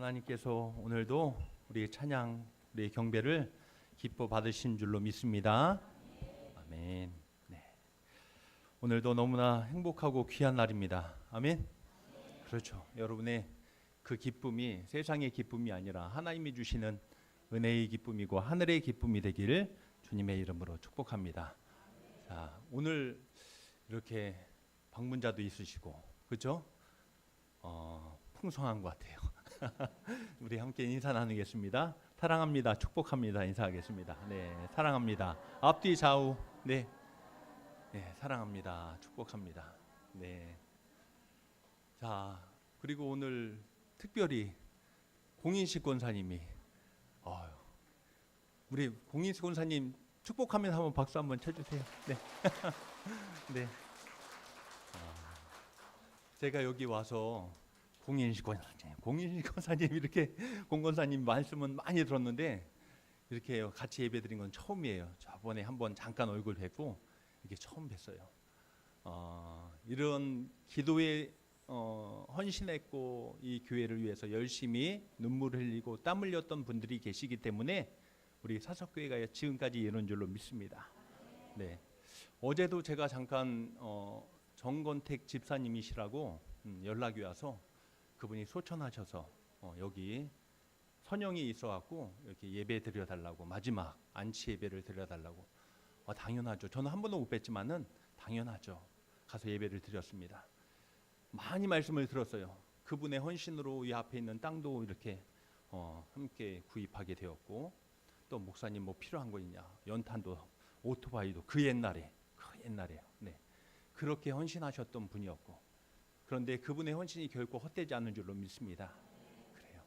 하나님께서 오늘도 우리의 찬양, 우리의 경배를 기뻐 받으신 줄로 믿습니다. 아멘. 네. 오늘도 너무나 행복하고 귀한 날입니다. 아멘. 그렇죠. 여러분의 그 기쁨이 세상의 기쁨이 아니라 하나님이 주시는 은혜의 기쁨이고 하늘의 기쁨이 되기를 주님의 이름으로 축복합니다. 자, 오늘 이렇게 방문자도 있으시고, 그렇죠? 풍성한 것 같아요. 우리 함께 인사 나누겠습니다. 사랑합니다. 축복합니다. 인사하겠습니다. 네, 사랑합니다. 앞뒤 좌우. 네, 네, 사랑합니다. 축복합니다. 네. 자, 그리고 오늘 특별히 공인식 권사님이, 우리 공인식 권사님 축복하면서 한번 박수 한번 쳐주세요. 네, 네. 제가 여기 와서 공인식 권사님 이렇게 공권사님 말씀은 많이 들었는데 이렇게 같이 예배드린 건 처음이에요. 저번에 한번 잠깐 얼굴 뵙고 이게 처음 뵀어요. 이런 기도에 헌신했고 이 교회를 위해서 열심히 눈물을 흘리고 땀 흘렸던 분들이 계시기 때문에 우리 사석교회가 지금까지 이런 줄로 믿습니다. 네. 어제도 제가 잠깐 정건택 집사님이시라고 연락이 와서 그분이 소천하셔서 여기 선영이 있어갖고 이렇게 예배 드려달라고 마지막 안치 예배를 드려달라고. 당연하죠. 저는 한 번도 못 뵀지만은 당연하죠. 가서 예배를 드렸습니다. 많이 말씀을 들었어요. 그분의 헌신으로 이 앞에 있는 땅도 이렇게 함께 구입하게 되었고, 또 목사님 뭐 필요한 거 있냐, 연탄도 오토바이도 그 옛날에요. 네, 그렇게 헌신하셨던 분이었고. 그런데 그분의 헌신이 결코 헛되지 않은 줄로 믿습니다. 그래요.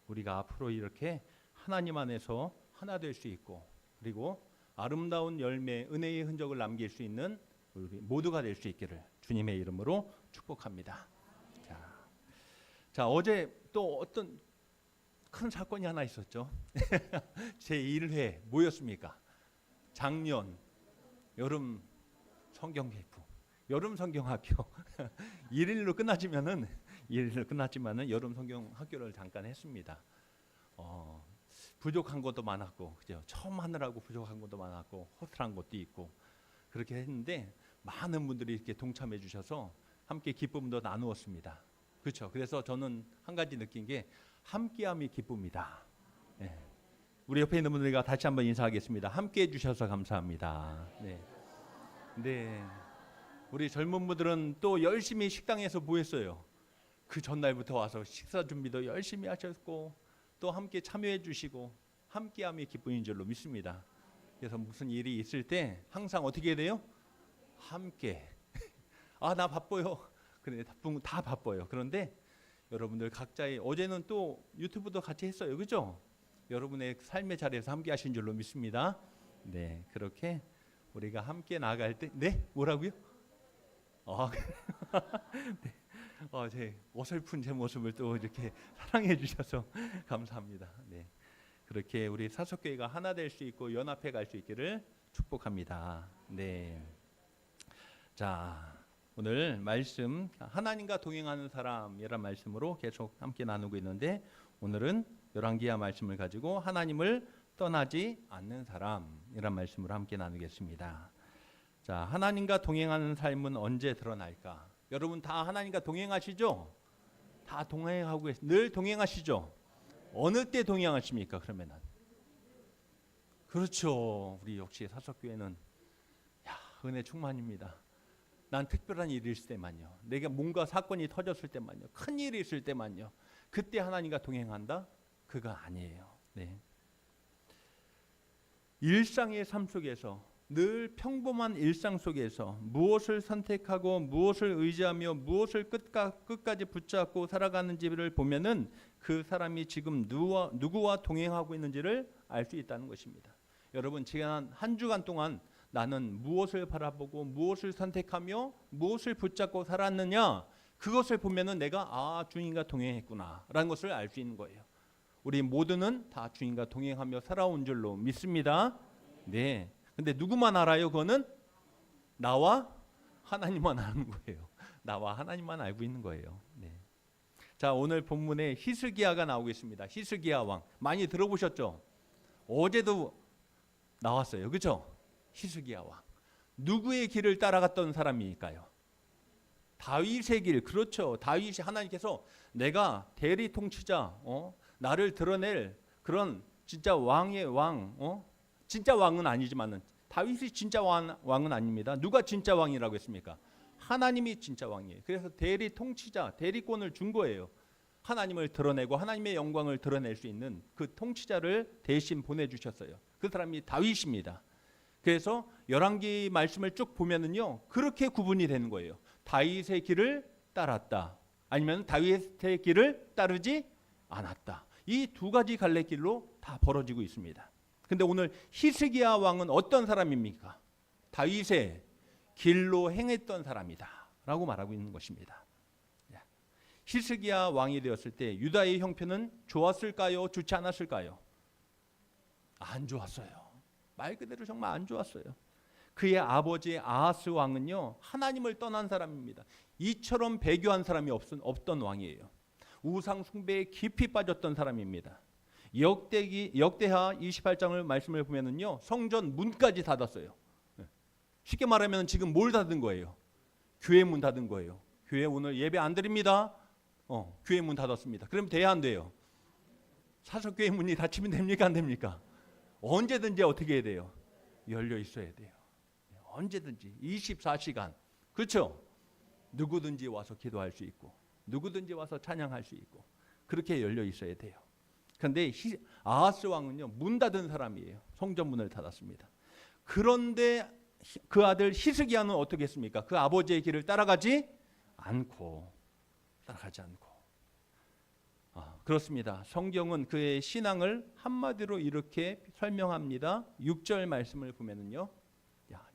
우리가 앞으로 이렇게 하나님 안에서 하나 될 수 있고, 그리고 아름다운 열매, 은혜의 흔적을 남길 수 있는 우리 모두가 될 수 있기를 주님의 이름으로 축복합니다. 자, 어제 또 어떤 큰 사건이 하나 있었죠. 제1회 뭐였습니까? 작년 여름 성경개품. 여름 성경학교 1일로 끝났지만은 여름 성경학교를 잠깐 했습니다. 부족한 것도 많았고, 그죠? 처음 하느라고 부족한 것도 많았고, 허술한 것도 있고, 그렇게 했는데 많은 분들이 이렇게 동참해 주셔서 함께 기쁨도 나누었습니다. 그렇죠? 그래서 저는 한 가지 느낀 게 함께함이 기쁨이다. 네. 우리 옆에 있는 분들과 다시 한번 인사하겠습니다. 함께해 주셔서 감사합니다. 네. 네. 우리 젊은 분들은 또 열심히 식당에서 뭐 했어요? 그 전날부터 와서 식사 준비도 열심히 하셨고, 또 함께 참여해 주시고, 함께함이 기쁨인 줄로 믿습니다. 그래서 무슨 일이 있을 때 항상 어떻게 해야 돼요? 함께. 나 바빠요. 그런데 다 바빠요. 그런데 여러분들 각자의, 어제는 또 유튜브도 같이 했어요. 그죠? 여러분의 삶의 자리에서 함께 하신 줄로 믿습니다. 네, 그렇게 우리가 함께 나아갈 때, 네? 뭐라고요? 네. 제 어설픈 제 모습을 또 이렇게 사랑해 주셔서 감사합니다. 네. 그렇게 우리 사석교회가 하나 될 수 있고 연합해 갈 수 있기를 축복합니다. 네. 자, 오늘 말씀 하나님과 동행하는 사람이란 말씀으로 계속 함께 나누고 있는데, 오늘은 열왕기하 말씀을 가지고 하나님을 떠나지 않는 사람이란 말씀으로 함께 나누겠습니다. 자, 하나님과 동행하는 삶은 언제 드러날까? 여러분 다 하나님과 동행하시죠? 다 동행하고 늘 동행하시죠? 어느 때 동행하십니까? 그러면은 그렇죠. 우리 역시 사석교회는 은혜 충만입니다. 난 특별한 일이 있을 때만요, 내가 뭔가 사건이 터졌을 때만요, 큰 일이 있을 때만요, 그때 하나님과 동행한다? 그거 아니에요. 네. 일상의 삶 속에서, 늘 평범한 일상 속에서 무엇을 선택하고 무엇을 의지하며 무엇을 끝까지 붙잡고 살아가는지를 보면은 그 사람이 지금 누구와 동행하고 있는지를 알 수 있다는 것입니다. 여러분, 지난 한 주간 동안 나는 무엇을 바라보고 무엇을 선택하며 무엇을 붙잡고 살았느냐, 그것을 보면은 내가 주님과 동행했구나 라는 것을 알 수 있는 거예요. 우리 모두는 다 주님과 동행하며 살아온 줄로 믿습니다. 네. 근데 누구만 알아요? 그거는 나와 하나님만 아는 거예요. 나와 하나님만 알고 있는 거예요. 네. 자, 오늘 본문에 히스기야가 나오고 있습니다. 히스기야 왕 많이 들어보셨죠? 어제도 나왔어요. 그렇죠? 히스기야 왕. 누구의 길을 따라갔던 사람일까요? 다윗의 길. 그렇죠. 다윗이 하나님께서 내가 대리 통치자, 나를 드러낼 그런 진짜 왕의 왕, 진짜 왕은 아니지만은 다윗이 진짜 왕은 아닙니다. 누가 진짜 왕이라고 했습니까? 하나님이 진짜 왕이에요. 그래서 대리 통치자, 대리권을 준 거예요. 하나님을 드러내고 하나님의 영광을 드러낼 수 있는 그 통치자를 대신 보내주셨어요. 그 사람이 다윗입니다. 그래서 열왕기 말씀을 쭉 보면은요, 그렇게 구분이 되는 거예요. 다윗의 길을 따랐다, 아니면 다윗의 길을 따르지 않았다. 이 두 가지 갈래길로 다 벌어지고 있습니다. 근데 오늘 히스기야 왕은 어떤 사람입니까? 다윗의 길로 행했던 사람이다 라고 말하고 있는 것입니다. 히스기야 왕이 되었을 때 유다의 형편은 좋았을까요? 좋지 않았을까요? 안 좋았어요. 말 그대로 정말 안 좋았어요. 그의 아버지 아하스 왕은요, 하나님을 떠난 사람입니다. 이처럼 배교한 사람이 없던 왕이에요. 우상 숭배에 깊이 빠졌던 사람입니다. 역대하 28장을 말씀을 보면은요, 성전 문까지 닫았어요. 쉽게 말하면 지금 뭘 닫은 거예요? 교회 문 닫은 거예요. 교회 오늘 예배 안 드립니다. 교회 문 닫았습니다. 그럼 돼야 안 돼요? 사석교회 문이 닫히면 됩니까? 안 됩니까? 언제든지 어떻게 해야 돼요? 열려 있어야 돼요. 언제든지 24시간. 그렇죠? 누구든지 와서 기도할 수 있고 누구든지 와서 찬양할 수 있고 그렇게 열려 있어야 돼요. 그런데 아하스 왕은요, 문 닫은 사람이에요. 성전 문을 닫았습니다. 그런데 그 아들 히스기야는 어떻게 했습니까? 그 아버지의 길을 따라가지 않고 그렇습니다. 성경은 그의 신앙을 한마디로 이렇게 설명합니다. 6절 말씀을 보면은요,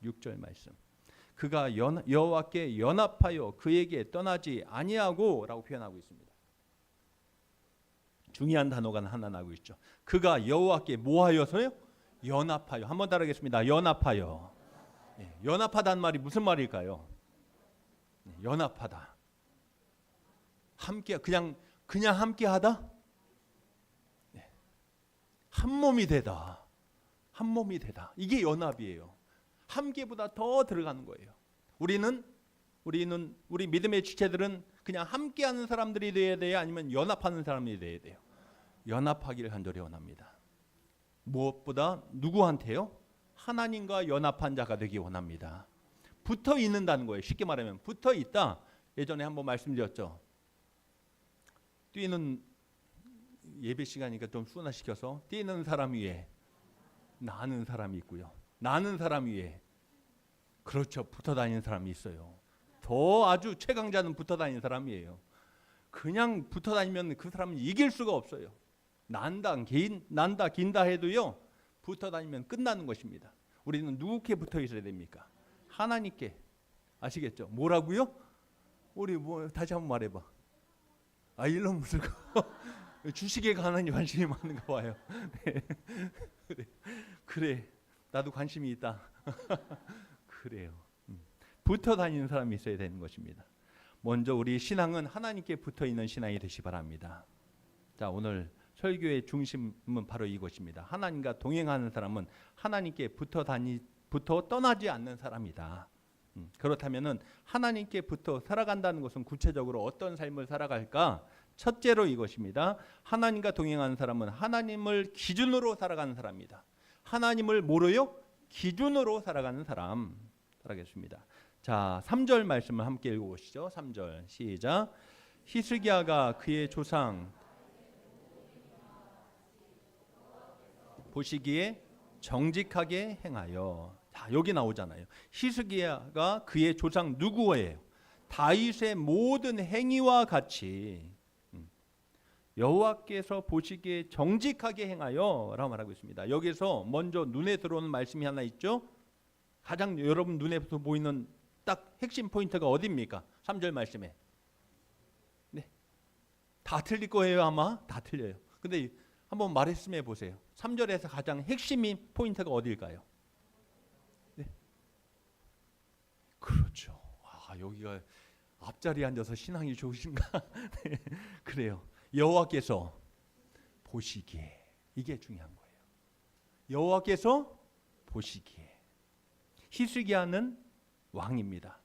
6절 말씀, 그가 여호와께 연합하여 그에게 떠나지 아니하고라고 표현하고 있습니다. 중요한 단어가 하나 나오고 있죠. 그가 여호와께 뭐하여서요? 연합하여. 한번 따라하겠습니다. 연합하여. 연합하다는 말이 무슨 말일까요? 연합하다. 함께, 그냥 함께하다. 한 몸이 되다. 한 몸이 되다. 이게 연합이에요. 함께보다 더 들어가는 거예요. 우리 믿음의 지체들은 그냥 함께하는 사람들이 되어야 돼요? 아니면 연합하는 사람이 되어야 돼요? 연합하기를 간절히 원합니다. 무엇보다 누구한테요? 하나님과 연합한 자가 되기 원합니다. 붙어 있는다는 거예요. 쉽게 말하면 붙어 있다. 예전에 한번 말씀드렸죠. 뛰는 예배 시간이니까 좀 순화시켜서 뛰는 사람 위에 나는 사람이 있고요. 나는 사람 위에, 그렇죠, 붙어 다니는 사람이 있어요. 더 아주 최강자는 붙어 다니는 사람이에요. 그냥 붙어 다니면 그 사람은 이길 수가 없어요. 난다 긴다 해도요, 붙어 다니면 끝나는 것입니다. 우리는 누구께 붙어 있어야 됩니까? 하나님께. 아시겠죠? 뭐라고요? 우리 다시 한번 말해봐. 일론 무슨 주식에 하나님 관심이 많은가 봐요. 네. 그래, 나도 관심이 있다. 그래요. 붙어 다니는 사람이 있어야 되는 것입니다. 먼저 우리 신앙은 하나님께 붙어 있는 신앙이 되시 바랍니다. 자, 오늘 설교의 중심은 바로 이것입니다. 하나님과 동행하는 사람은 하나님께 붙어 떠나지 않는 사람이다. 그렇다면은 하나님께 붙어 살아간다는 것은 구체적으로 어떤 삶을 살아갈까? 첫째로 이것입니다. 하나님과 동행하는 사람은 하나님을 기준으로 살아가는 사람이다. 하나님을 뭐로요? 기준으로 살아가는 사람. 살아겠습니다. 자, 3절 말씀을 함께 읽어보시죠. 3절 시작. 히스기야가 그의 조상 보시기에 정직하게 행하여. 자, 여기 나오잖아요. 히스기야가 그의 조상 누구예요? 다윗의 모든 행위와 같이 여호와께서 보시기에 정직하게 행하여 라고 말하고 있습니다. 여기서 먼저 눈에 들어오는 말씀이 하나 있죠. 가장 여러분 눈에 보이는 딱 핵심 포인트가 어디입니까? 3절 말씀에. 네, 다 틀릴 거예요. 아마 다 틀려요. 근데 한번 말씀해 보세요. 3절에서 가장 핵심인 포인트가 어디일까요? 네, 그렇죠. 여기가 앞자리에 앉아서 신앙이 좋으신가? 네, 그래요. 여호와께서 보시기에, 이게 중요한 거예요. 여호와께서 보시기에. 히스기야는 왕입니다.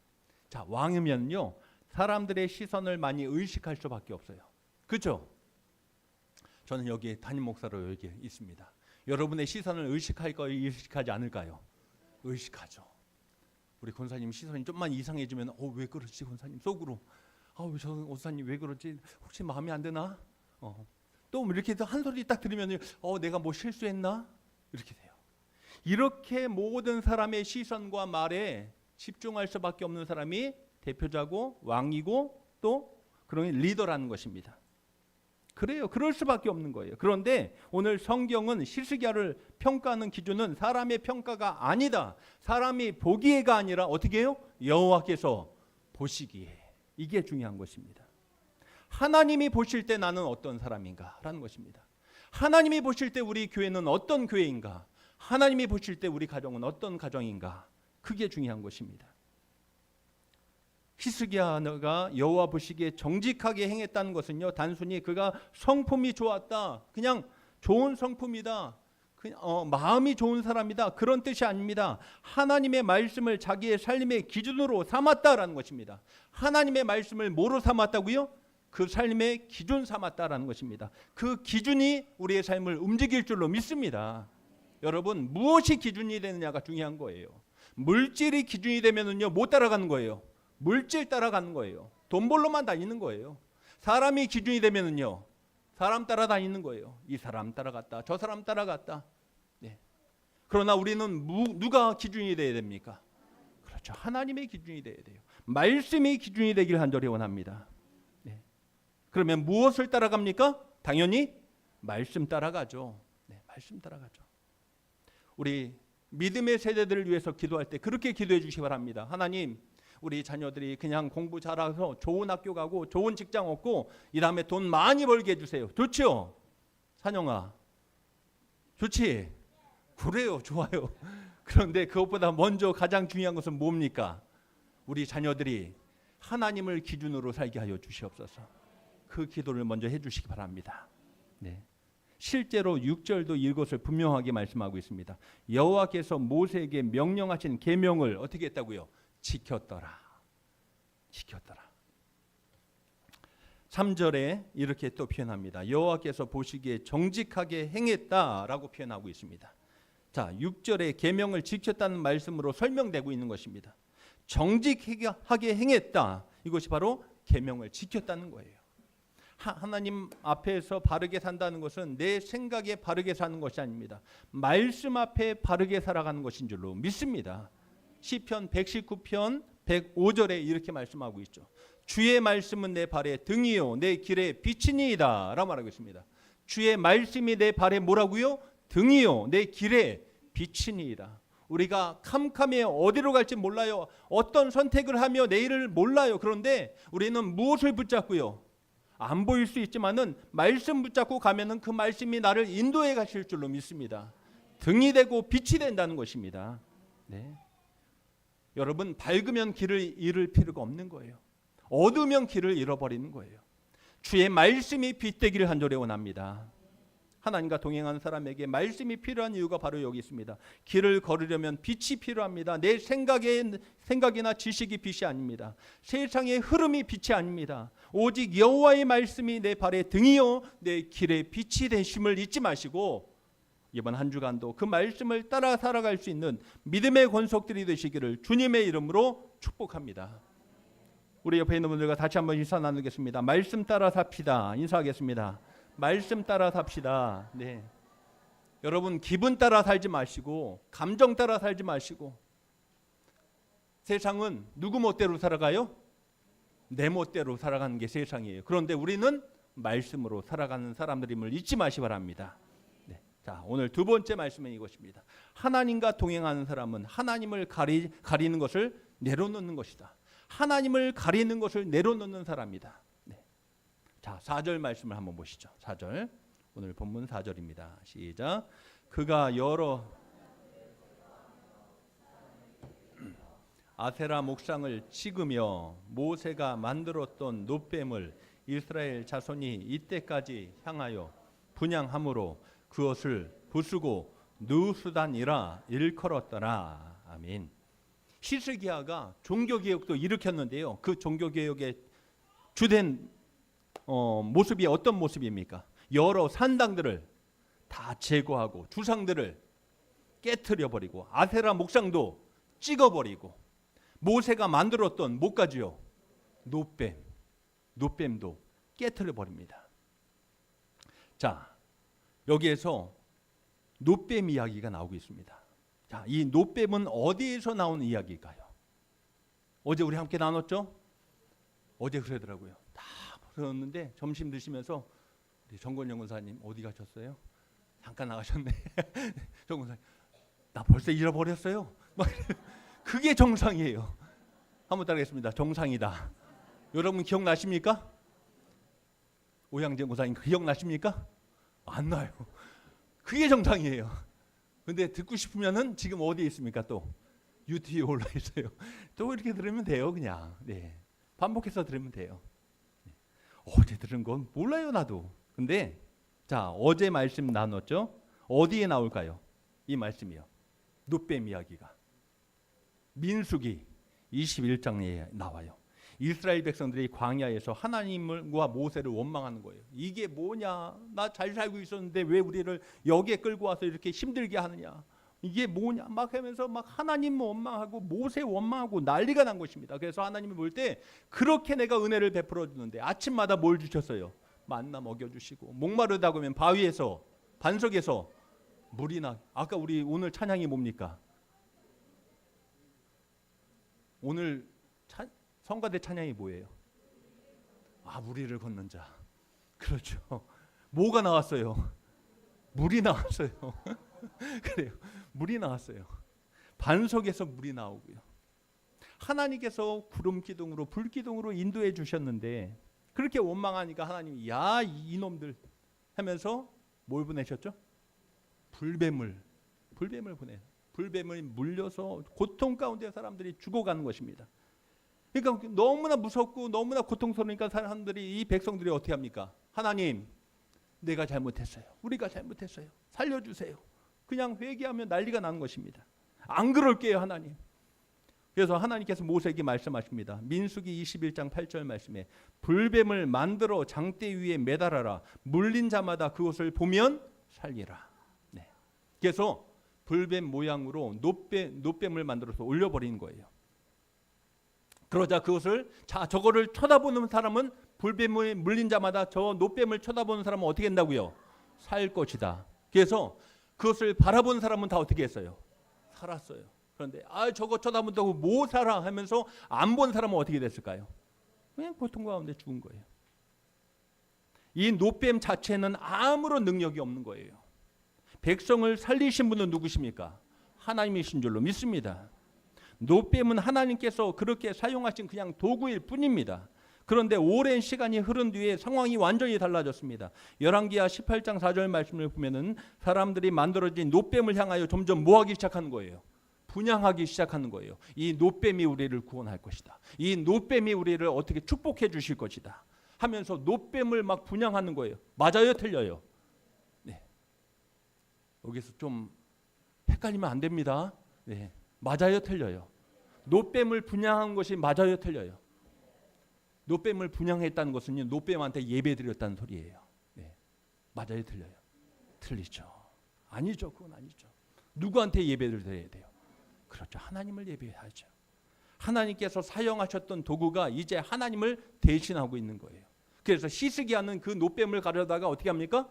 자, 왕이면요 사람들의 시선을 많이 의식할 수밖에 없어요. 그렇죠? 저는 여기 담임 목사로 여기 있습니다. 여러분의 시선을 의식할까요? 의식하지 않을까요? 의식하죠. 우리 권사님 시선이 좀만 이상해지면 왜 그러지 권사님 속으로 저 권사님 왜 그러지 혹시 마음에 안 드나? 또 이렇게 한 소리 딱 들으면 내가 뭐 실수했나? 이렇게 돼요. 이렇게 모든 사람의 시선과 말에 집중할 수밖에 없는 사람이 대표자고 왕이고 또 그런 리더라는 것입니다. 그래요. 그럴 수밖에 없는 거예요. 그런데 오늘 성경은 히스기야를 평가하는 기준은 사람의 평가가 아니다. 사람이 보기에가 아니라 어떻게 해요? 여호와께서 보시기에. 이게 중요한 것입니다. 하나님이 보실 때 나는 어떤 사람인가 라는 것입니다. 하나님이 보실 때 우리 교회는 어떤 교회인가? 하나님이 보실 때 우리 가정은 어떤 가정인가? 그게 중요한 것입니다. 히스기야가 여호와 보시기에 정직하게 행했다는 것은요 단순히 그가 성품이 좋았다, 그냥 좋은 성품이다, 마음이 좋은 사람이다 그런 뜻이 아닙니다. 하나님의 말씀을 자기의 삶의 기준으로 삼았다라는 것입니다. 하나님의 말씀을 뭐로 삼았다고요? 그 삶의 기준 삼았다라는 것입니다. 그 기준이 우리의 삶을 움직일 줄로 믿습니다. 여러분 무엇이 기준이 되느냐가 중요한 거예요. 물질이 기준이 되면은요 못 따라가는 거예요. 물질 따라가는 거예요. 돈 벌러만 다니는 거예요. 사람이 기준이 되면은요 사람 따라다니는 거예요. 이 사람 따라갔다 저 사람 따라갔다. 네. 그러나 우리는 누가 기준이 돼야 됩니까? 그렇죠. 하나님의 기준이 돼야 돼요. 말씀이 기준이 되길 간절히 원합니다. 네. 그러면 무엇을 따라갑니까? 당연히 말씀 따라가죠. 네, 말씀 따라가죠. 우리 믿음의 세대들을 위해서 기도할 때 그렇게 기도해 주시기 바랍니다. 하나님, 우리 자녀들이 그냥 공부 잘해서 좋은 학교 가고 좋은 직장 얻고 이 다음에 돈 많이 벌게 해주세요. 좋죠? 찬영아, 좋지? 그래요, 좋아요. 그런데 그것보다 먼저 가장 중요한 것은 뭡니까? 우리 자녀들이 하나님을 기준으로 살게 하여 주시옵소서. 그 기도를 먼저 해주시기 바랍니다. 네. 실제로 6절도 이것을 분명하게 말씀하고 있습니다. 여호와께서 모세에게 명령하신 계명을 어떻게 했다고요? 지켰더라. 지켰더라. 3절에 이렇게 또 표현합니다. 여호와께서 보시기에 정직하게 행했다라고 표현하고 있습니다. 자, 6절에 계명을 지켰다는 말씀으로 설명되고 있는 것입니다. 정직하게 행했다. 이것이 바로 계명을 지켰다는 거예요. 하나님 앞에서 바르게 산다는 것은 내 생각에 바르게 사는 것이 아닙니다. 말씀 앞에 바르게 살아가는 것인 줄로 믿습니다. 시편 119편 105절에 이렇게 말씀하고 있죠. 주의 말씀은 내 발의 등이요 내 길의 빛이니이다 라고 말하고 있습니다. 주의 말씀이 내 발에 뭐라고요? 등이요 내 길의 빛이니이다. 우리가 캄캄해 어디로 갈지 몰라요. 어떤 선택을 하며 내일을 몰라요. 그런데 우리는 무엇을 붙잡고요? 안 보일 수 있지만은 말씀 붙잡고 가면은 그 말씀이 나를 인도해 가실 줄로 믿습니다. 등이 되고 빛이 된다는 것입니다. 네. 여러분 밝으면 길을 잃을 필요가 없는 거예요. 어두우면 길을 잃어버리는 거예요. 주의 말씀이 빛 되기를 간절히 원합니다. 하나님과 동행하는 사람에게 말씀이 필요한 이유가 바로 여기 있습니다. 길을 걸으려면 빛이 필요합니다. 내 생각이나 지식이 빛이 아닙니다. 세상의 흐름이 빛이 아닙니다. 오직 여호와의 말씀이 내 발의 등이요 내 길의 빛이 되심을 잊지 마시고 이번 한 주간도 그 말씀을 따라 살아갈 수 있는 믿음의 권속들이 되시기를 주님의 이름으로 축복합니다. 우리 옆에 있는 분들과 다시 한번 인사 나누겠습니다. 말씀 따라 삽시다. 인사하겠습니다. 말씀 따라 삽시다. 네. 여러분 기분 따라 살지 마시고 감정 따라 살지 마시고 세상은 누구 멋대로 살아가요? 내 멋대로 살아가는 게 세상이에요. 그런데 우리는 말씀으로 살아가는 사람들임을 잊지 마시기 바랍니다. 네. 자, 오늘 두 번째 말씀은 이것입니다. 하나님과 동행하는 사람은 하나님을 가리는 것을 내려놓는 것이다. 하나님을 가리는 것을 내려놓는 사람이다. 네. 자, 4절 말씀을 한번 보시죠. 4절. 오늘 본문 4절입니다. 시작. 그가 여러 아세라 목상을 찍으며 모세가 만들었던 놋뱀을 이스라엘 자손이 이때까지 향하여 분향함으로 그것을 부수고 누수단이라 일컬었더라. 아멘. 히스기야가 종교개혁도 일으켰는데요. 그 종교개혁의 주된 모습이 어떤 모습입니까? 여러 산당들을 다 제거하고 주상들을 깨트려버리고 아세라 목상도 찍어버리고 모세가 만들었던 뭐까지요? 놋뱀도 깨트려버립니다. 자, 여기에서 놋뱀 이야기가 나오고 있습니다. 자, 이 놋뱀은 어디에서 나온 이야기일까요? 어제 우리 함께 나눴죠? 어제 그러더라고요. 다 그랬는데 점심 드시면서 우리 정권영 권사님 어디 가셨어요? 잠깐 나가셨네. 정 권사님 나 벌써 잃어버렸어요. 그게 정상이에요. 한번 따라하겠습니다. 정상이다. 여러분 기억나십니까? 오양재 권사님 기억나십니까? 안 나요. 그게 정상이에요. 근데 듣고 싶으면은 지금 어디에 있습니까? 또 유튜브에 올라 있어요. 또 이렇게 들으면 돼요, 그냥. 네. 반복해서 들으면 돼요. 어제 들은 건 몰라요, 나도. 근데 자, 어제 말씀 나눴죠? 어디에 나올까요? 이 말씀이요. 놋뱀 이야기가. 민수기 21장에 나와요. 이스라엘 백성들이 광야에서 하나님과 모세를 원망하는 거예요. 이게 뭐냐? 나 잘 살고 있었는데 왜 우리를 여기에 끌고 와서 이렇게 힘들게 하느냐? 이게 뭐냐? 막 하면서 막 하나님 원망하고 모세 원망하고 난리가 난 것입니다. 그래서 하나님이 볼 때 그렇게 내가 은혜를 베풀어 주는데 아침마다 뭘 주셨어요? 만나 먹여 주시고 목마르다 그러면 바위에서 반석에서 물이 나. 아까 우리 오늘 찬양이 뭡니까? 오늘 성가대 찬양이 뭐예요? 아, 무리를 걷는 자. 그렇죠. 뭐가 나왔어요? 물이 나왔어요. 그래요. 물이 나왔어요. 반석에서 물이 나오고요. 하나님께서 구름 기둥으로 불 기둥으로 인도해 주셨는데 그렇게 원망하니까 하나님이 야 이놈들 하면서 뭘 보내셨죠? 불뱀을 보내. 불뱀을 물려서 고통 가운데 사람들이 죽어가는 것입니다. 그러니까 너무나 무섭고 너무나 고통스러우니까 사람들이 이 백성들이 어떻게 합니까? 하나님, 내가 잘못했어요. 우리가 잘못했어요. 살려주세요. 그냥 회개하면 난리가 나는 것입니다. 안 그럴게요, 하나님. 그래서 하나님께서 모세에게 말씀하십니다. 민수기 21장 8절 말씀에 불뱀을 만들어 장대 위에 매달아라. 물린 자마다 그것을 보면 살리라. 네. 그래서 불뱀 모양으로 놋뱀을 만들어서 올려버리는 거예요. 그러자 그것을 저거를 쳐다보는 사람은 불뱀에 물린 자마다 저 놋뱀을 쳐다보는 사람은 어떻게 한다고요? 살 것이다. 그래서 그것을 바라본 사람은 다 어떻게 했어요? 살았어요. 그런데 저거 쳐다본다고 뭐 살아 하면서 안 본 사람은 어떻게 됐을까요? 그냥 고통 가운데 죽은 거예요. 이 놋뱀 자체는 아무런 능력이 없는 거예요. 백성을 살리신 분은 누구십니까? 하나님이신 줄로 믿습니다. 놋뱀은 하나님께서 그렇게 사용하신 그냥 도구일 뿐입니다. 그런데 오랜 시간이 흐른 뒤에 상황이 완전히 달라졌습니다. 열왕기하 18장 4절 말씀을 보면은 사람들이 만들어진 놋뱀을 향하여 점점 뭐하기 시작하는 거예요? 분향하기 시작하는 거예요. 이 놋뱀이 우리를 구원할 것이다. 이 놋뱀이 우리를 어떻게 축복해 주실 것이다. 하면서 놋뱀을 막 분향하는 거예요. 맞아요, 틀려요? 네. 여기서 좀 헷갈리면 안 됩니다. 네. 맞아요, 틀려요? 놋뱀을 분향한 것이 맞아요, 틀려요? 놋뱀을 분향했다는 것은요, 놋뱀한테 예배드렸다는 소리예요. 네. 맞아요, 틀려요? 틀리죠. 아니죠, 그건 아니죠. 누구한테 예배를 드려야 돼요? 그렇죠, 하나님을 예배하죠. 하나님께서 사용하셨던 도구가 이제 하나님을 대신하고 있는 거예요. 그래서 히스기야는 그 놋뱀을 가져다가 어떻게 합니까?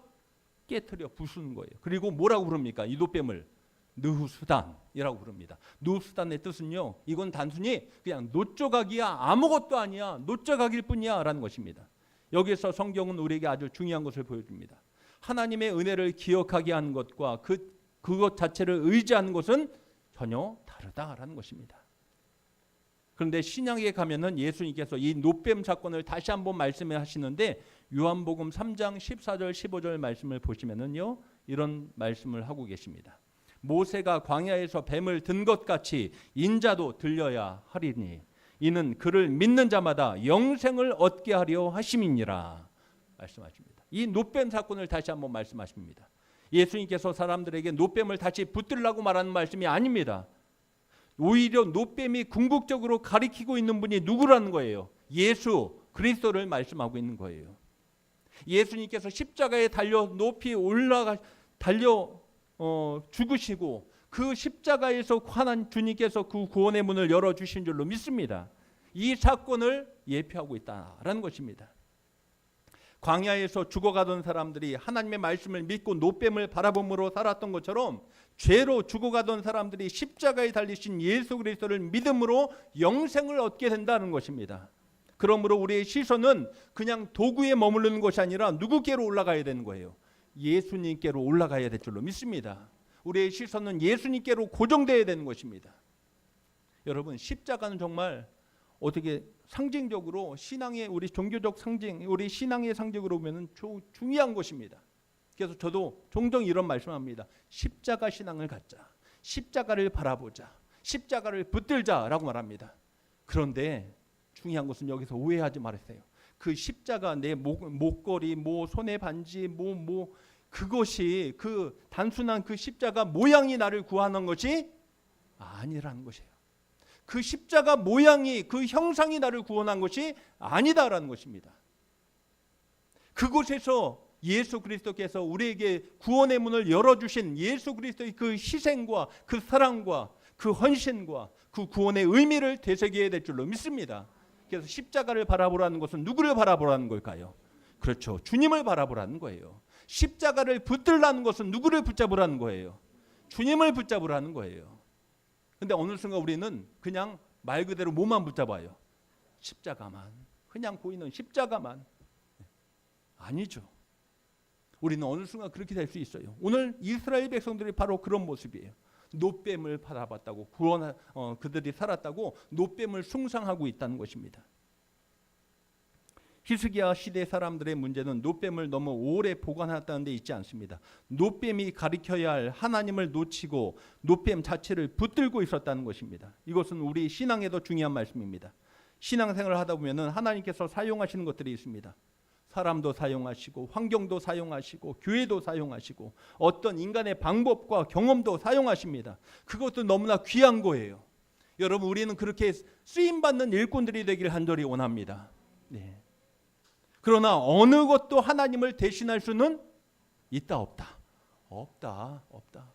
깨트려 부수는 거예요. 그리고 뭐라고 부릅니까? 이 놋뱀을 느후수단이라고 부릅니다. 느후수단의 뜻은요, 이건 단순히 그냥 놋조각이야, 아무것도 아니야, 놋조각일 뿐이야 라는 것입니다. 여기서 성경은 우리에게 아주 중요한 것을 보여줍니다. 하나님의 은혜를 기억하게 하는 것과 그것 자체를 의지하는 것은 전혀 다르다라는 것입니다. 그런데 신약에 가면은 예수님께서 이 놋뱀 사건을 다시 한번 말씀하시는데 요한복음 3장 14절 15절 말씀을 보시면은요, 이런 말씀을 하고 계십니다. 모세가 광야에서 뱀을 든 것 같이 인자도 들려야 하리니 이는 그를 믿는 자마다 영생을 얻게 하려 하심이니라 말씀하십니다. 이 노뱀 사건을 다시 한번 말씀하십니다. 예수님께서 사람들에게 노뱀을 다시 붙들라고 말하는 말씀이 아닙니다. 오히려 노뱀이 궁극적으로 가리키고 있는 분이 누구라는 거예요? 예수 그리스도를 말씀하고 있는 거예요. 예수님께서 십자가에 달려 높이 죽으시고 그 십자가에서 하나님 주님께서 그 구원의 문을 열어주신 줄로 믿습니다. 이 사건을 예표하고 있다라는 것입니다. 광야에서 죽어가던 사람들이 하나님의 말씀을 믿고 노뱀을 바라봄으로 살았던 것처럼 죄로 죽어가던 사람들이 십자가에 달리신 예수 그리스도를 믿음으로 영생을 얻게 된다는 것입니다. 그러므로 우리의 시선은 그냥 도구에 머무르는 것이 아니라 누구께로 올라가야 되는 거예요? 예수님께로 올라가야 될 줄로 믿습니다. 우리의 시선은 예수님께로 고정되어야 되는 것입니다. 여러분, 십자가는 정말 어떻게 상징적으로 신앙의 우리 종교적 상징, 우리 신앙의 상징으로 보면 중요한 것입니다. 그래서 저도 종종 이런 말씀합니다. 십자가 신앙을 갖자. 십자가를 바라보자. 십자가를 붙들자라고 말합니다. 그런데 중요한 것은 여기서 오해하지 말으세요. 그 십자가 내 목걸이, 손에 반지, 그것이 그 단순한 그 십자가 모양이 나를 구하는 것이 아니라는 것이에요. 그 십자가 모양이 그 형상이 나를 구원한 것이 아니다라는 것입니다. 그곳에서 예수 그리스도께서 우리에게 구원의 문을 열어주신 예수 그리스도의 그 희생과 그 사랑과 그 헌신과 그 구원의 의미를 되새겨야 될 줄로 믿습니다. 그래서 십자가를 바라보라는 것은 누구를 바라보라는 걸까요? 그렇죠. 주님을 바라보라는 거예요. 십자가를 붙들라는 것은 누구를 붙잡으라는 거예요? 주님을 붙잡으라는 거예요. 근데 어느 순간 우리는 그냥 말 그대로 뭐만 붙잡아요? 십자가만. 그냥 보이는 십자가만. 아니죠. 우리는 어느 순간 그렇게 될 수 있어요. 오늘 이스라엘 백성들이 바로 그런 모습이에요. 노뱀을 바라봤다고 그들이 살았다고 노뱀을 숭상하고 있다는 것입니다. 히스기야 시대 사람들의 문제는 노뱀을 너무 오래 보관했다는 데 있지 않습니다. 노뱀이 가리켜야 할 하나님을 놓치고 노뱀 자체를 붙들고 있었다는 것입니다. 이것은 우리 신앙에도 중요한 말씀입니다. 신앙생활을 하다 보면 하나님께서 사용하시는 것들이 있습니다. 사람도 사용하시고 환경도 사용하시고 교회도 사용하시고 어떤 인간의 방법과 경험도 사용하십니다. 그것도 너무나 귀한 거예요. 여러분, 우리는 그렇게 쓰임받는 일꾼들이 되길 간절히 원합니다. 네. 그러나 어느 것도 하나님을 대신할 수는 있다 없다? 없다.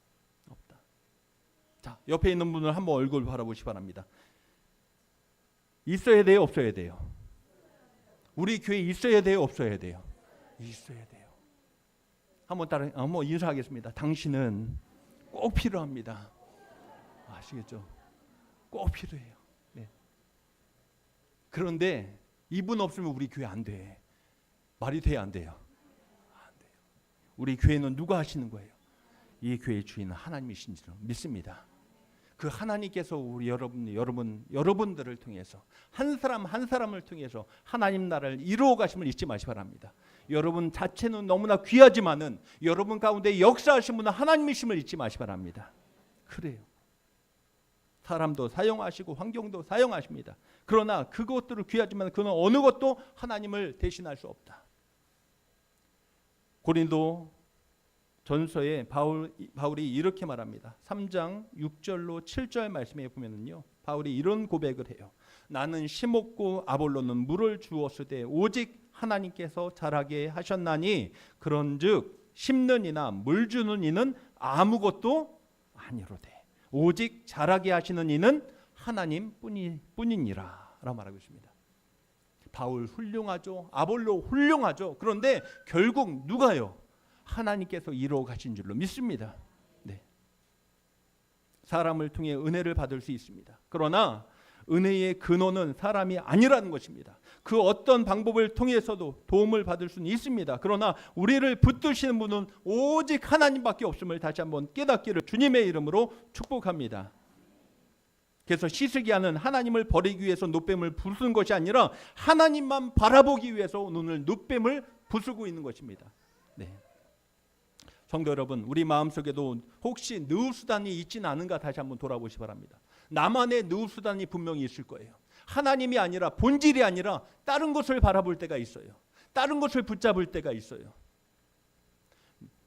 자, 옆에 있는 분을 한번 얼굴 바라보시기 바랍니다. 있어야 돼요, 없어야 돼요? 우리 교회 있어야 돼요, 없어야 돼요? 있어야 돼요. 한번 인사하겠습니다. 당신은 꼭 필요합니다. 아시겠죠? 꼭 필요해요. 네. 그런데 이분 없으면 우리 교회 안 돼. 말이 돼야 안 돼요? 안 돼요. 우리 교회는 누가 하시는 거예요? 이 교회의 주인은 하나님이신 줄 믿습니다. 그 하나님께서 우리 여러분들을 통해서 한 사람 한 사람을 통해서 하나님 나라를 이루어 가심을 잊지 마시기 바랍니다. 여러분 자체는 너무나 귀하지만은 여러분 가운데 역사하신 분은 하나님이심을 잊지 마시기 바랍니다. 그래요. 사람도 사용하시고 환경도 사용하십니다. 그러나 그것들은 귀하지만 그는 어느 것도 하나님을 대신할 수 없다. 고린도 전서에 바울이 이렇게 말합니다. 3장 6절로 7절 말씀에 보면은요, 바울이 이런 고백을 해요. 나는 심었고 아볼로는 물을 주었으되 오직 하나님께서 자라게 하셨나니 그런즉 심는 이나 물 주는 이는 아무것도 아니로되 오직 자라게 하시는 이는 하나님 뿐이니라 라고 말하고 있습니다. 바울 훌륭하죠. 아볼로 훌륭하죠. 그런데 결국 누가요? 하나님께서 이루어 가신 줄로 믿습니다. 네. 사람을 통해 은혜를 받을 수 있습니다. 그러나 은혜의 근원은 사람이 아니라는 것입니다. 그 어떤 방법을 통해서도 도움을 받을 수는 있습니다. 그러나 우리를 붙드시는 분은 오직 하나님밖에 없음을 다시 한번 깨닫기를 주님의 이름으로 축복합니다. 그래서 히스기야는 하나님을 버리기 위해서 노뱀을 부순 것이 아니라 하나님만 바라보기 위해서 오늘 노뱀을 부수고 있는 것입니다. 네. 성도 여러분, 우리 마음속에도 혹시 느우수단이 있지는 않은가 다시 한번 돌아보시기 바랍니다. 나만의 느우수단이 분명히 있을 거예요. 하나님이 아니라, 본질이 아니라 다른 것을 바라볼 때가 있어요. 다른 것을 붙잡을 때가 있어요.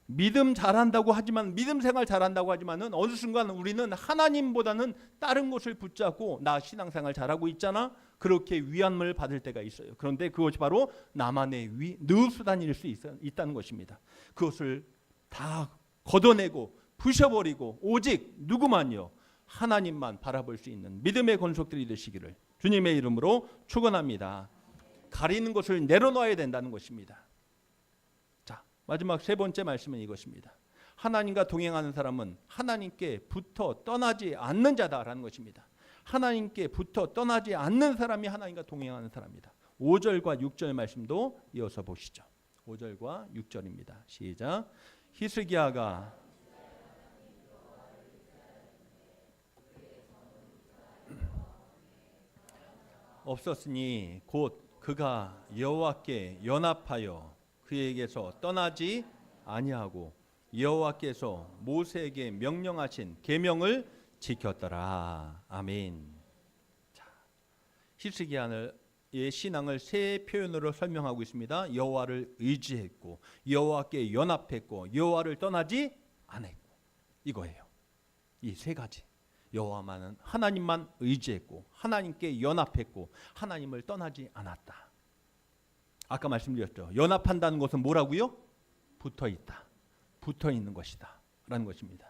믿음 잘한다고 하지만, 믿음 생활 잘한다고 하지만은 어느 순간 우리는 하나님보다는 다른 것을 붙잡고 나 신앙생활 잘하고 있잖아, 그렇게 위안을 받을 때가 있어요. 그런데 그것이 바로 나만의 느우수단일 수 있다는 것입니다. 그것을 다 걷어내고 부셔버리고 오직 누구만요? 하나님만 바라볼 수 있는 믿음의 권속들이 되시기를 주님의 이름으로 축원합니다. 가리는 것을 내려놔야 된다는 것입니다. 자, 마지막 세 번째 말씀은 이것입니다. 하나님과 동행하는 사람은 하나님께 붙어 떠나지 않는 자다라는 것입니다. 하나님께 붙어 떠나지 않는 사람이 하나님과 동행하는 사람이다. 5절과 6절 말씀도 이어서 보시죠. 5절과 6절입니다. 시작. 히스기야가 없었으니 곧 그가 여호와께 연합하여 그에게서 떠나지 아니하고 여호와께서 모세에게 명령하신 계명을 지켰더라. 아멘. 자, 히스기야의 신앙을 세 표현으로 설명하고 있습니다. 여호와를 의지했고, 여호와께 연합했고, 여호와를 떠나지 않았고, 이거예요. 이 세 가지. 여호와만은 하나님만 의지했고, 하나님께 연합했고, 하나님을 떠나지 않았다. 아까 말씀드렸죠. 연합한다는 것은 뭐라고요? 붙어 있다. 붙어 있는 것이다 라는 것입니다.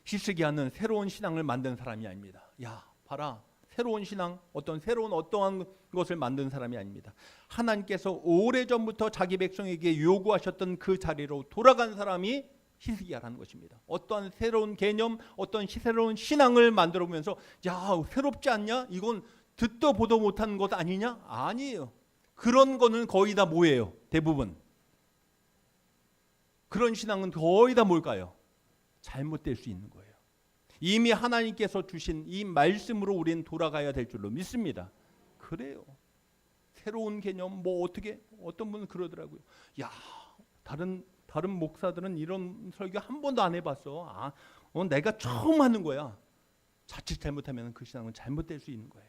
히스기야는 새로운 신앙을 만든 사람이 아닙니다. 야, 봐라. 새로운 신앙, 어떠한 것을 만든 사람이 아닙니다. 하나님께서 오래전부터 자기 백성에게 요구하셨던 그 자리로 돌아간 사람이 히스기야라는 것입니다. 어떠한 새로운 개념, 어떤 새로운 신앙을 만들어 보면서 야, 새롭지 않냐? 이건 듣도 보도 못한 것 아니냐? 아니에요. 그런 거는 거의 다 뭐예요? 대부분. 그런 신앙은 거의 다 뭘까요? 잘못될 수 있는 거예요. 이미 하나님께서 주신 이 말씀으로 우리는 돌아가야 될 줄로 믿습니다. 그래요. 새로운 개념 어떤 분은 그러더라고요. 야, 다른 목사들은 이런 설교 한 번도 안 해봤어. 내가 처음 하는 거야. 자칫 잘못하면 그 신앙은 잘못될 수 있는 거예요.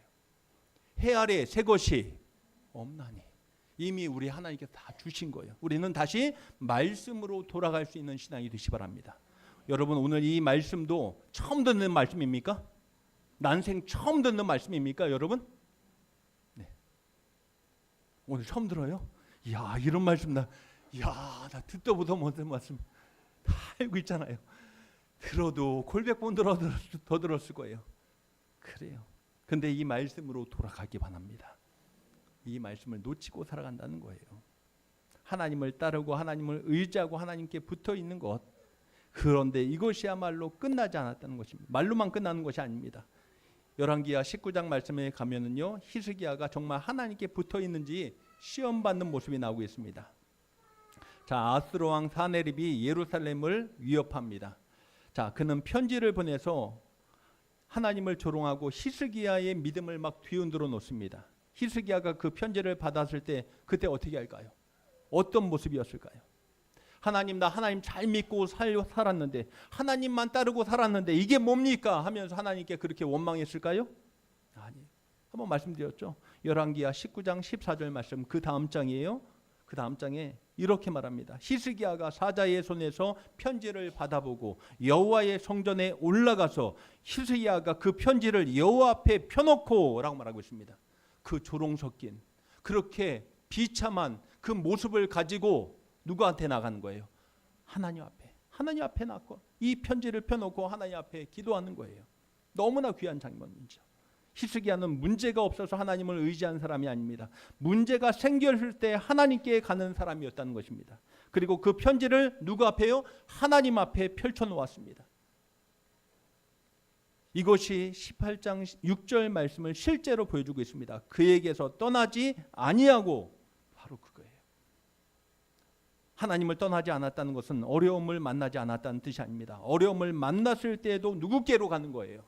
해 아래 새 것이 없나니. 이미 우리 하나님께서 다 주신 거예요. 우리는 다시 말씀으로 돌아갈 수 있는 신앙이 되시기 바랍니다. 여러분, 오늘 이 말씀도 처음 듣는 말씀입니까? 난생 처음 듣는 말씀입니까, 여러분? 네. 오늘 처음 들어요? 이야, 이런 말씀 나 듣도 보도 못한 말씀 다 알고 있잖아요. 들어도 골백번 더 들었을 거예요. 그래요. 근데 이 말씀으로 돌아가기 바랍니다. 이 말씀을 놓치고 살아간다는 거예요. 하나님을 따르고 하나님을 의지하고 하나님께 붙어 있는 것. 그런데 이것이야말로 끝나지 않았다는 것입니다. 말로만 끝나는 것이 아닙니다. 열왕기하 19장 말씀에 가면은요, 히스기야가 정말 하나님께 붙어 있는지 시험 받는 모습이 나오고 있습니다. 자, 아스로 왕 사네립이 예루살렘을 위협합니다. 자, 그는 편지를 보내서 하나님을 조롱하고 히스기야의 믿음을 막 뒤흔들어 놓습니다. 히스기야가 그 편지를 받았을 때 그때 어떻게 할까요? 어떤 모습이었을까요? 하나님, 나 하나님 잘 믿고 살았는데, 하나님만 따르고 살았는데 이게 뭡니까? 하면서 하나님께 그렇게 원망했을까요? 아니에요. 한번 말씀드렸죠. 열왕기하 19장 14절 말씀, 그 다음 장이에요. 그 다음 장에 이렇게 말합니다. 히스기야가 사자의 손에서 편지를 받아보고 여호와의 성전에 올라가서 히스기야가 그 편지를 여호와 앞에 펴놓고 라고 말하고 있습니다. 그 조롱 섞인, 그렇게 비참한 그 모습을 가지고 누구한테 나가는 거예요? 하나님 앞에 나고 이 편지를 펴놓고 하나님 앞에 기도하는 거예요. 너무나 귀한 장면이죠. 히스기야는 문제가 없어서 하나님을 의지한 사람이 아닙니다. 문제가 생겼을 때 하나님께 가는 사람이었다는 것입니다. 그리고 그 편지를 누구 앞에요? 하나님 앞에 펼쳐놓았습니다. 이것이 18장 6절 말씀을 실제로 보여주고 있습니다. 그에게서 떠나지 아니하고, 바로 그거예요. 하나님을 떠나지 않았다는 것은 어려움을 만나지 않았다는 뜻이 아닙니다. 어려움을 만났을 때에도 누구께로 가는 거예요?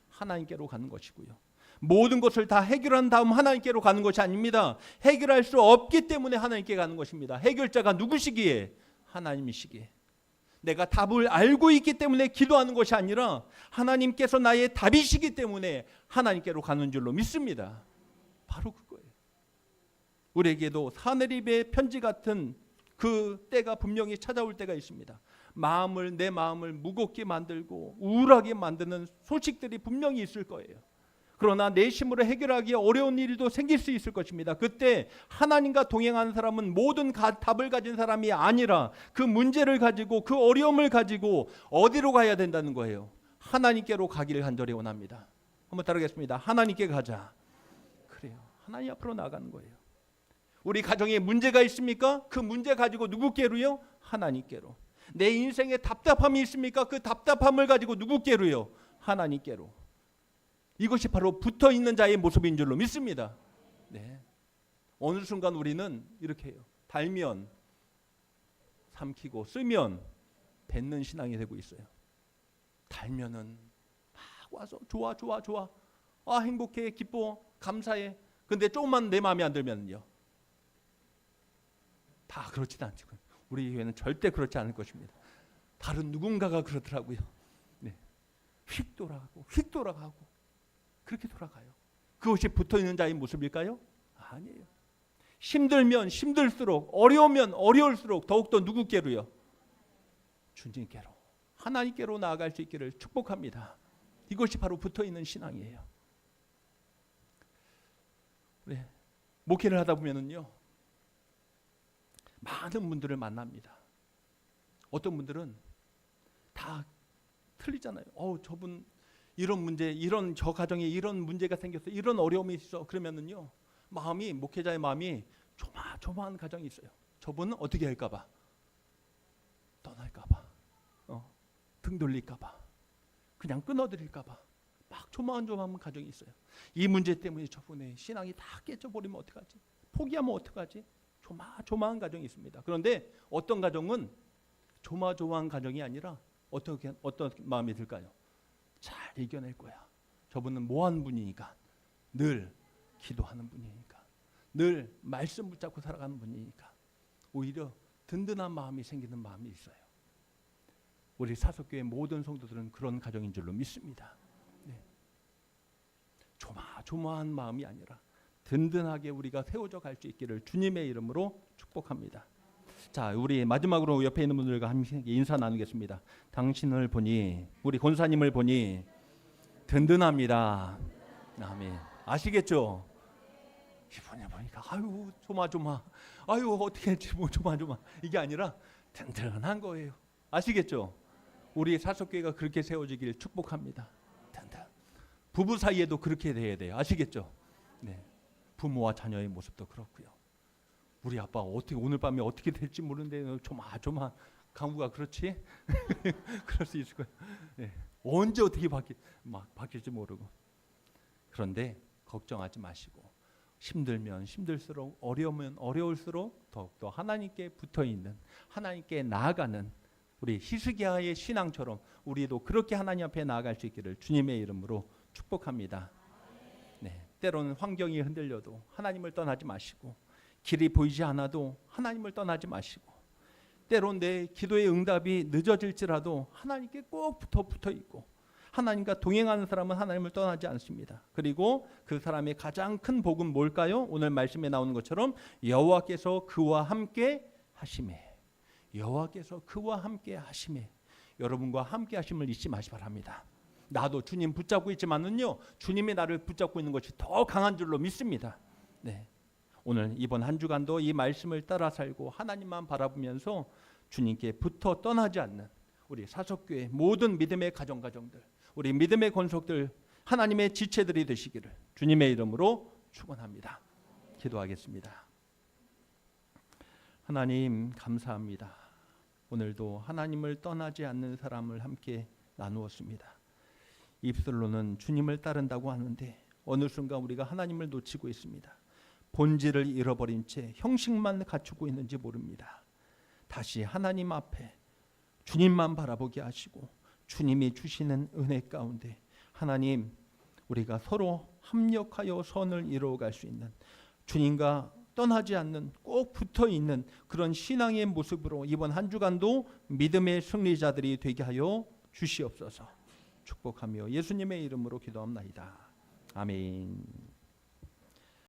하나님께로 가는 것이고요. 모든 것을 다 해결한 다음 하나님께로 가는 것이 아닙니다. 해결할 수 없기 때문에 하나님께 가는 것입니다. 해결자가 누구시기에? 하나님이시기에 내가 답을 알고 있기 때문에 기도하는 것이 아니라 하나님께서 나의 답이시기 때문에 하나님께로 가는 줄로 믿습니다. 바로 그거예요. 우리에게도 사내립의 편지 같은 그 때가 분명히 찾아올 때가 있습니다. 내 마음을 무겁게 만들고 우울하게 만드는 소식들이 분명히 있을 거예요. 그러나 내심으로 해결하기 어려운 일도 생길 수 있을 것입니다. 그때 하나님과 동행하는 사람은 모든 답을 가진 사람이 아니라 그 문제를 가지고 그 어려움을 가지고 어디로 가야 된다는 거예요. 하나님께로 가기를 간절히 원합니다. 한번 따르겠습니다. 하나님께 가자. 그래요. 하나님 앞으로 나가는 거예요. 우리 가정에 문제가 있습니까? 그 문제 가지고 누구께로요? 하나님께로. 내 인생에 답답함이 있습니까? 그 답답함을 가지고 누구께로요? 하나님께로. 이것이 바로 붙어있는 자의 모습인 줄로 믿습니다. 네. 어느 순간 우리는 이렇게 해요. 달면 삼키고 쓰면 뱉는 신앙이 되고 있어요. 달면은 막 와서 좋아 행복해 기뻐 감사해. 근데 조금만 내 마음에 안 들면요 다 그렇지는 않죠. 우리 교회는 절대 그렇지 않을 것입니다. 다른 누군가가 그렇더라고요. 네. 휙 돌아가고 그렇게 돌아가요. 그것이 붙어있는 자의 모습일까요? 아니에요. 힘들면 힘들수록 어려우면 어려울수록 더욱더 누구께로요? 주님께로 하나님께로 나아갈 수 있기를 축복합니다. 이것이 바로 붙어있는 신앙이에요. 네. 목회를 하다 보면은요 많은 분들을 만납니다. 어떤 분들은 다 틀리잖아요. 저분 이런 문제, 저 가정에 이런 문제가 생겼어, 이런 어려움이 있어. 그러면은요 목회자의 마음이 조마조마한 가정이 있어요. 저분은 어떻게 할까봐, 떠날까봐, 등 돌릴까봐, 그냥 끊어드릴까봐 막 조마조마한 가정이 있어요. 이 문제 때문에 저분의 신앙이 다 깨져버리면 어떡하지? 포기하면 어떡하지? 조마조마한 가정이 있습니다. 그런데 어떤 가정은 조마조마한 가정이 아니라 어떤 마음이 들까요? 잘 이겨낼 거야. 저분은 모한 분이니까, 늘 기도하는 분이니까, 늘 말씀 붙잡고 살아가는 분이니까 오히려 든든한 마음이 생기는 마음이 있어요. 우리 사석교회 모든 성도들은 그런 가정인 줄로 믿습니다. 네. 조마조마한 마음이 아니라 든든하게 우리가 세워져 갈 수 있기를 주님의 이름으로 축복합니다. 자, 우리 마지막으로 옆에 있는 분들과 함께 인사 나누겠습니다. 당신을 보니, 우리 권사님을 보니 든든합니다. 아멘. 아시겠죠? 이번에 보니까 아유 조마조마, 아유 어떻게 했지 뭐 조마조마, 이게 아니라 든든한 거예요. 아시겠죠? 우리 사석교회가 그렇게 세워지길 축복합니다. 든든. 부부 사이에도 그렇게 돼야 돼요. 아시겠죠? 네. 부모와 자녀의 모습도 그렇고요. 우리 아빠 오늘 밤에 어떻게 될지 모르는데 조마조마 강구가 그렇지? 그럴 수 있을 거예요. 네. 언제 어떻게 바뀔지 모르고. 그런데 걱정하지 마시고 힘들면 힘들수록 어려우면 어려울수록 더욱더 하나님께 붙어있는, 하나님께 나아가는 우리 히스기야의 신앙처럼 우리도 그렇게 하나님 앞에 나아갈 수 있기를 주님의 이름으로 축복합니다. 네. 때로는 환경이 흔들려도 하나님을 떠나지 마시고, 길이 보이지 않아도 하나님을 떠나지 마시고, 때론 내 기도의 응답이 늦어질지라도 하나님께 꼭 붙어 있고, 하나님과 동행하는 사람은 하나님을 떠나지 않습니다. 그리고 그 사람의 가장 큰 복은 뭘까요? 오늘 말씀에 나오는 것처럼 여호와께서 그와 함께 하심에, 여호와께서 그와 함께 하심에, 여러분과 함께 하심을 잊지 마시 바랍니다. 나도 주님 붙잡고 있지만은요, 주님이 나를 붙잡고 있는 것이 더 강한 줄로 믿습니다. 네. 오늘 이번 한 주간도 이 말씀을 따라 살고 하나님만 바라보면서 주님께 붙어 떠나지 않는 우리 사석교회 모든 믿음의 가정들, 우리 믿음의 권속들, 하나님의 지체들이 되시기를 주님의 이름으로 축원합니다. 기도하겠습니다. 하나님 감사합니다. 오늘도 하나님을 떠나지 않는 사람을 함께 나누었습니다. 입술로는 주님을 따른다고 하는데 어느 순간 우리가 하나님을 놓치고 있습니다. 본질을 잃어버린 채 형식만 갖추고 있는지 모릅니다. 다시 하나님 앞에 주님만 바라보게 하시고 주님이 주시는 은혜 가운데 하나님, 우리가 서로 합력하여 선을 이루어갈 수 있는, 주님과 떠나지 않는, 꼭 붙어 있는 그런 신앙의 모습으로 이번 한 주간도 믿음의 승리자들이 되게 하여 주시옵소서. 축복하며 예수님의 이름으로 기도합나이다. 아멘.